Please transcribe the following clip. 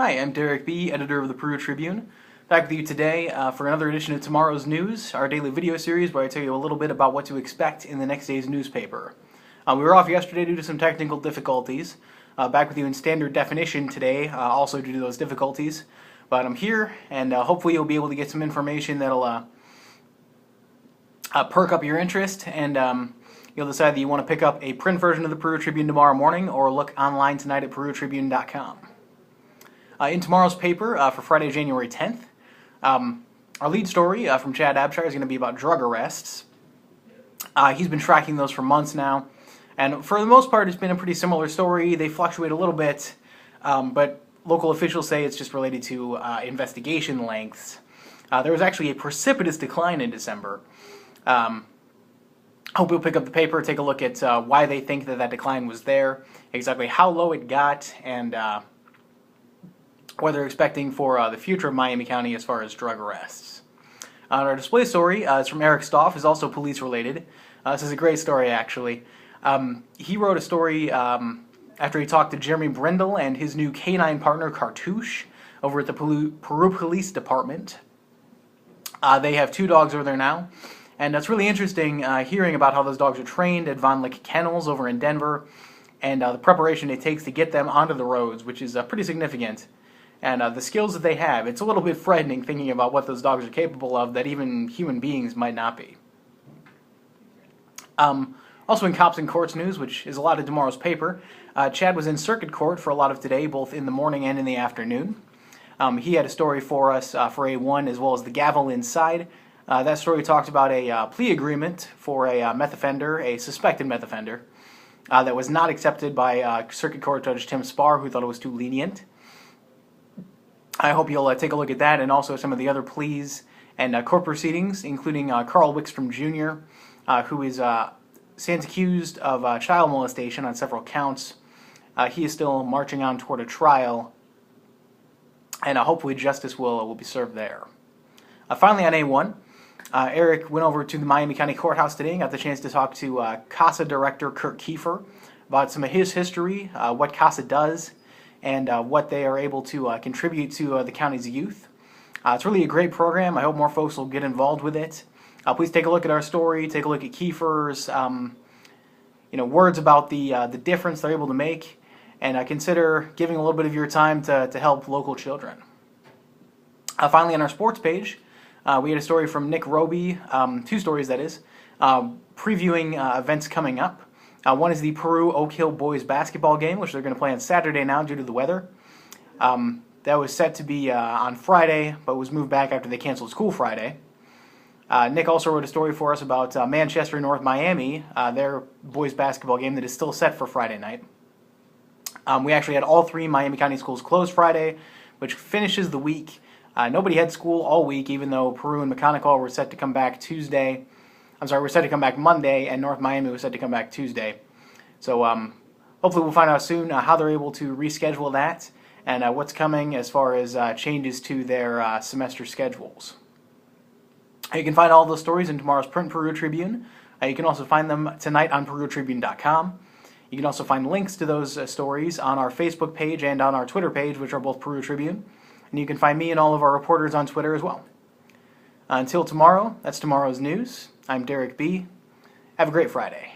Hi, I'm Derek B., editor of the Peru Tribune. Back with you today for another edition of Tomorrow's News, our daily video series where I tell you a little bit about what to expect in the next day's newspaper. We were off yesterday due to some technical difficulties. Back with you in standard definition today, also due to those difficulties. But I'm here, and hopefully you'll be able to get some information that'll perk up your interest, and you'll decide that you want to pick up a print version of the Peru Tribune tomorrow morning or look online tonight at perutribune.com. In tomorrow's paper, for Friday, January 10th, our lead story from Chad Abshire is going to be about drug arrests. He's been tracking those for months now, and for the most part it's been a pretty similar story. They fluctuate a little bit, but local officials say it's just related to investigation lengths. There was actually a precipitous decline in December. Hope you'll pick up the paper, take a look at why they think that decline was there, exactly how low it got, and what they're expecting for the future of Miami County as far as drug arrests. Our display story is from Eric Stoff, is also police related. This is a great story actually. He wrote a story after he talked to Jeremy Brindle and his new canine partner Cartouche over at the Peru Police Department. They have 2 dogs over there now, and it's really interesting hearing about how those dogs are trained at Von Lick Kennels over in Denver, and the preparation it takes to get them onto the roads, which is pretty significant. And the skills that they have, it's a little bit frightening thinking about what those dogs are capable of that even human beings might not be. Also in Cops and Courts news, which is a lot of tomorrow's paper, Chad was in circuit court for a lot of today, both in the morning and in the afternoon. He had a story for us for A1 as well as the gavel inside. That story talked about a plea agreement for a meth offender, a suspected meth offender, that was not accepted by Circuit Court Judge Tim Spar, who thought it was too lenient. I hope you'll take a look at that and also some of the other pleas and court proceedings, including Carl Wickstrom Jr., who stands accused of child molestation on several counts. He is still marching on toward a trial, and hopefully justice will be served there. Finally on A1, Eric went over to the Miami County Courthouse today and got the chance to talk to CASA Director Kurt Kiefer about some of his history, what CASA does, and what they are able to contribute to the county's youth. It's really a great program. I hope more folks will get involved with it. Please take a look at our story, take a look at Kiefer's words about the difference they're able to make, and consider giving a little bit of your time to help local children. Finally, on our sports page, we had a story from Nick Roby, 2 stories that is, previewing events coming up. One is the Peru Oak Hill boys basketball game, which they're going to play on Saturday now due to the weather. That was set to be on Friday, but was moved back after they canceled school Friday. Nick also wrote a story for us about Manchester North Miami, their boys basketball game that is still set for Friday night. We actually had all 3 Miami County schools closed Friday, which finishes the week. Nobody had school all week, even though Peru and McConaughey were set to come back we're set to come back Monday, and North Miami was set to come back Tuesday. So hopefully we'll find out soon how they're able to reschedule that and what's coming as far as changes to their semester schedules. You can find all those stories in tomorrow's print Peru Tribune. You can also find them tonight on perutribune.com. You can also find links to those stories on our Facebook page and on our Twitter page, which are both Peru Tribune. And you can find me and all of our reporters on Twitter as well. Until tomorrow, that's tomorrow's news. I'm Derek B. Have a great Friday.